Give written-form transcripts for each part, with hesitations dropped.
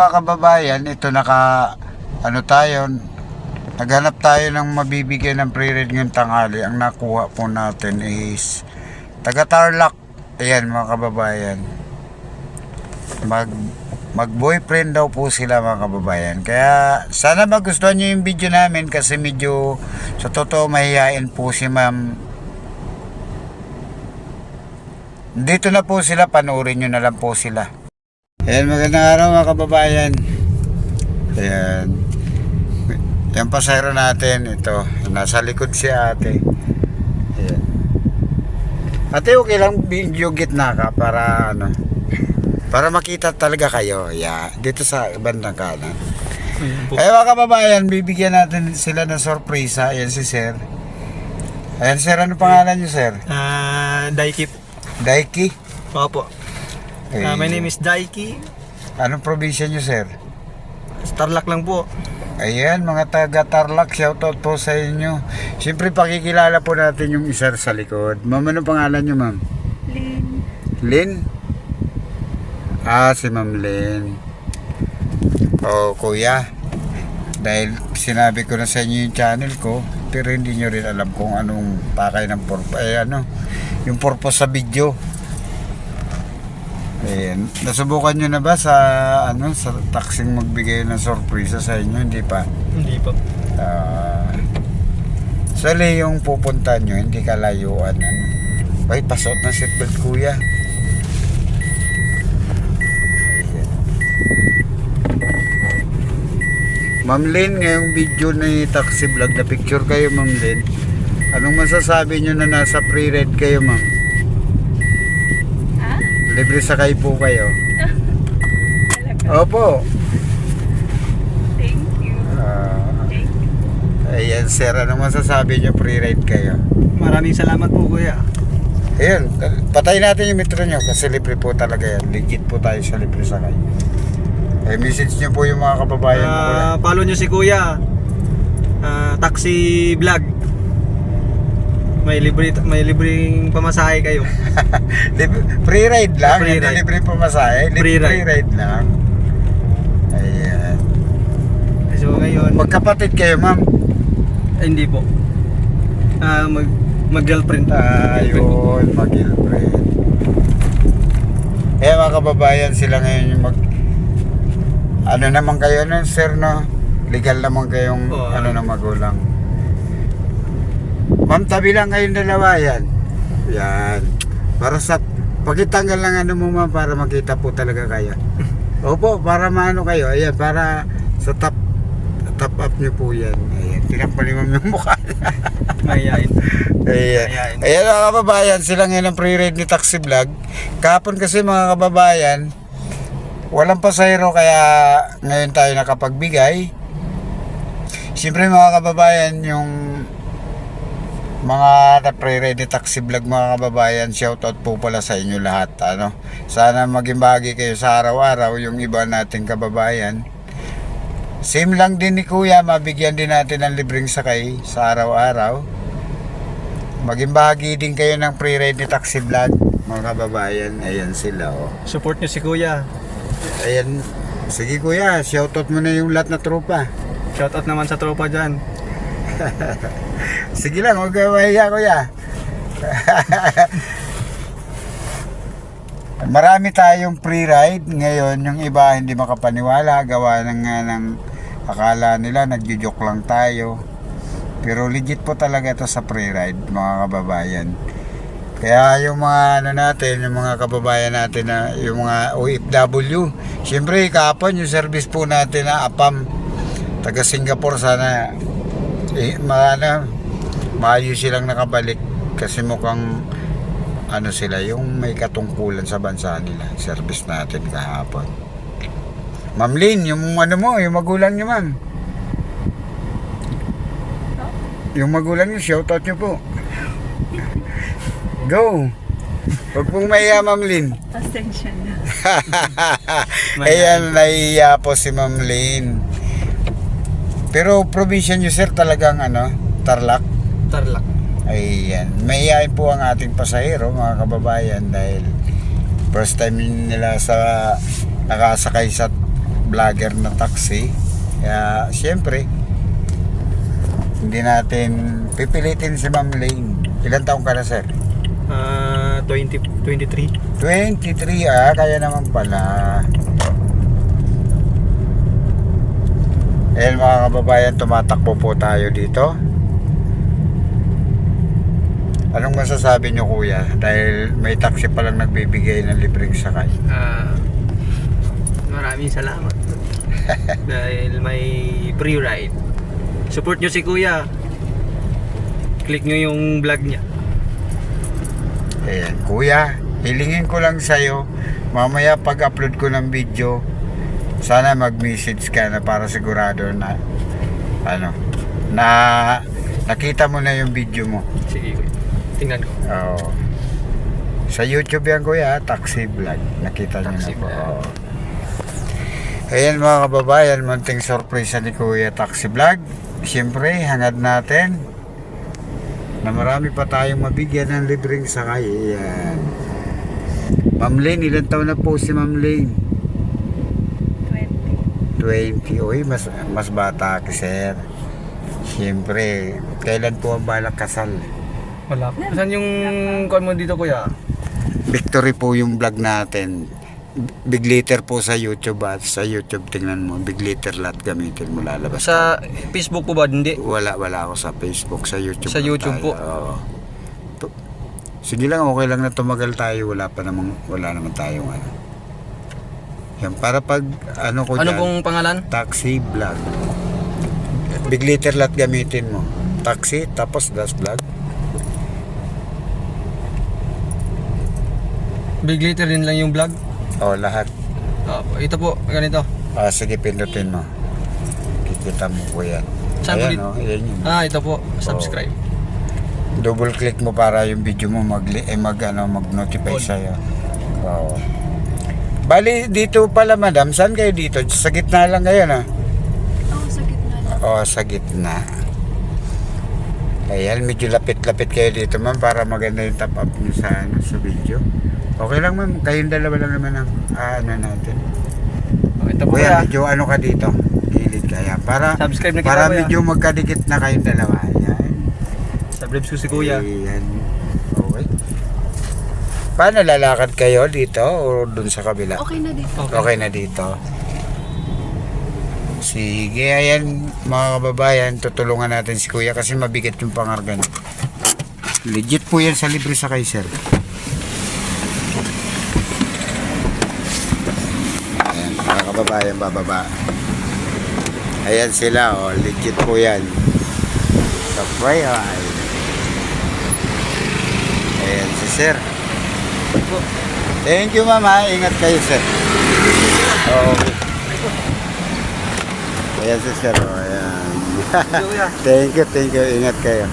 mga kababayan, ito naghanap tayo ng mabibigyan ng pre-ride ngayong tanghali. Ang nakuha po natin is taga Tarlac. Ayan mga kababayan. Mag-boyfriend daw po sila mga kababayan. Kaya sana magustuhan nyo yung video namin kasi medyo sa totoo mahihain po si ma'am. Dito na po sila, panoorin nyo na lang po sila. Ayan, magandang araw mga kababayan. Ayan. Yung pasahero natin, ito. Nasa likod si ate. Ayan. Ate, okay lang video gitna ka para para makita talaga kayo. Yeah. Dito sa bandang kanan. Ayan mga kababayan, bibigyan natin sila ng sorpresa. Ayan si sir. Ayan sir, ano pangalan niyo sir? Daiki po. Daiki? Opo. My name is Daiki. Anong probinsya niyo sir? Tarlac lang po. Ayan, mga taga Tarlac, shoutout po sa inyo. Siyempre, pakikilala po natin yung isa sa likod. Ma'am, ano pangalan nyo, ma'am? Lynn. Lynn? Si Ma'am Lynn. Kuya, dahil sinabi ko na sa inyo yung channel ko, pero hindi nyo rin alam kung anong pakay ng yung purpose sa video. Ayan. Nasubukan nyo na ba sa taxing magbigay ng sorpresa sa inyo? Hindi pa? Hindi po. Sali yung pupunta nyo, hindi kalayuan. Ay, pasot na seatbelt kuya. Ayan. Ma'am Lynn, ngayong video ni taxi vlog na picture kayo Ma'am Lynn. Anong masasabi nyo na nasa pre-ride kayo ma'am? Libre sakay po kayo. Talaga. Opo. Thank you. Thank you. Ayan sir, anong masasabi nyo pre-ride kayo? Maraming salamat po kuya. Ayan, patay natin yung metro nyo kasi libre po talaga yan. Legit po tayo sa libre sakay. Message nyo po yung mga kababayan mo. Follow nyo si kuya. Taxi vlog. May libreng pamasahe kayo. Free ride lang, Free hindi ride. libre pamasahe. Free Free ride. ride lang. Ayan. So ngayon, Magkapatid kayo ma'am? hindi po. Mag-girlfriend. Ayun, mag-girlfriend. Mga kababayan, sila ngayon yung ano naman kayo nun sir no? Legal naman kayong na magulang. Ma'am, tabi lang kayong dalawa yan. Yan. Para sa pagkitanggal lang mo ma'am para makita po talaga kayo. Opo, para maano kayo. Ayan, para sa top up nyo po yan. Ayan, tinakpan ni ma'am yung mukha. Mayayain. Ayan mga kababayan, sila ngayon ang pre-ride ni Taxi Vlog. Kahapon kasi mga kababayan, walang pasahero kaya ngayon tayo nakapagbigay. Siyempre mga kababayan, yung mga pre-ride ni Taxi Vlog mga kababayan, shoutout po pala sa inyo lahat. Sana maging bahagi kayo sa araw-araw yung iba nating kababayan. Same lang din ni kuya, mabigyan din natin ng libreng sakay sa araw-araw. Maging bahagi din kayo ng pre-ride ni Taxi Vlog mga kababayan. Ayan sila Support nyo si kuya. Ayan. Sige kuya, shoutout mo na yung lahat na tropa. Shoutout naman sa tropa dyan. Sige lang, huwag kayo mahiya kuya. Marami tayong pre-ride ngayon. Yung iba hindi makapaniwala, gawa ng akala nila nagjo-joke lang tayo. Pero legit po talaga ito sa pre-ride mga kababayan. Kaya yung mga natin, yung mga kababayan natin na yung mga OFW, siyempre kahapon yung service po natin na APAM taga Singapore, sana maayos silang nakabalik kasi mukhang sila yung may katungkulan sa bansa nila. Service natin kahapon. Ma'am Lynn, yung yung magulang nyo ma'am. Yung magulang nyo, shoutout nyo po. Go! Huwag pong mahiya Ma'am Lynn. Pasensya na. Ayan, nahiya po si Ma'am Lynn. Pero probinsya nyo sir talagang Tarlac? Tarlac. Ayan, mahihain po ang ating pasahero mga kababayan dahil first time nila nakasakay sa vlogger na taxi. Kaya siyempre, hindi natin pipilitin si Ma'am Lane. Ilan taong ka na, sir? 23. 23 kaya naman pala. Ayan mga kababayan, tumatakbo po tayo dito. Anong masasabi nyo kuya? Dahil may taxi palang nagbibigay ng libreng sakay. Maraming salamat. Dahil may free ride. Support nyo si Kuya. Click nyo yung vlog niya. Ayan, kuya, hilingin ko lang sa'yo, mamaya pag-upload ko ng video, sana mag-message ka na para sigurado na, na nakita mo na yung video mo. Sige Kuya. Tingnan ko. Oo. Sa YouTube yan kuya, taxi vlog. Nakita nyo na Taxi po. vlog. Oo. Ayan mga kababayan, munting surprise ni kuya taxi vlog. Siyempre, hangad natin na marami pa tayong mabigyan ng libreng sakay. Ayan. Ma'am Lane, ilan taon na po si Ma'am Lane? 20. 20. Uy, mas bata ka, sir. Siyempre, kailan po ang balak kasal? Wala po. Saan yung call mo dito Kuya? Victory po yung vlog natin. Big Letter po sa YouTube at sa YouTube tingnan mo. Big Letter lahat gamitin mo lalabas. Sa Facebook po ba? Hindi. Wala ako sa Facebook, sa YouTube. Sa lang YouTube tayo. po. Oo. Sige lang, okay lang na tumagal tayo. Wala naman tayong ano. Yan, para pag ano ko Ano dyan, pong pangalan? taxi vlog. Big Letter lahat gamitin mo. Taxi, tapos das vlog. Big Letter din lang yung vlog. O, lahat. Ito po, ganito. Sige, pindutin mo. Kikita mo po yan. Saan po Ayan, dito? yan yun. Ito po, subscribe. Double click mo para yung video mo mag-notify On. sa'yo. Oo. Bali, dito pala madam, saan kayo dito? Sa gitna lang kayo na? Oo, sa gitna lang. Oo, sa gitna. Ayan, medyo lapit-lapit kayo dito ma'am para maganda yung top up nyo sa video. Okay lang ma'am, kayong dalawa lang naman ang natin. Ito po Kuya, Kuya. medyo ano ka dito? Gilid kaya. Para, Subscribe na kita, para Kuya. medyo magkadikit na kayong dalawa. Ayan. Subscribe ko si Kuya. Ayan. Okay. Paano lalakad kayo dito o dun sa kabila? Okay na dito. Okay na dito. Sige, ayan mga kababayan, tutulungan natin si Kuya kasi mabigat yung pangarga niya. Legit po yan sa libre sa sir. Ayan, mga kababayan, bababa. Ayan sila, legit po yan. Sa Freyheim. Ayan si sir. Thank you mama, ingat kayo sir. Okay. Ayan si sir, ayan. Kuya. Thank you, ingat kayo.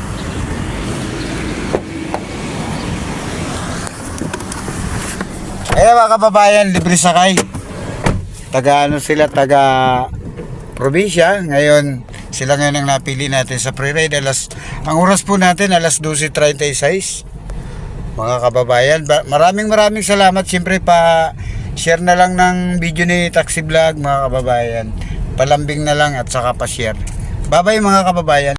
Ayan mga kababayan, libre sakay. Taga taga probinsya. Ngayon, sila ngayon ang napili natin sa pre-ride. Ang oras po natin, alas 12:36. Mga kababayan, maraming salamat. Siyempre share na lang ng video ni Taxi Vlog mga kababayan. Palambing na lang at saka pa-share. Bye-bye mga kababayan.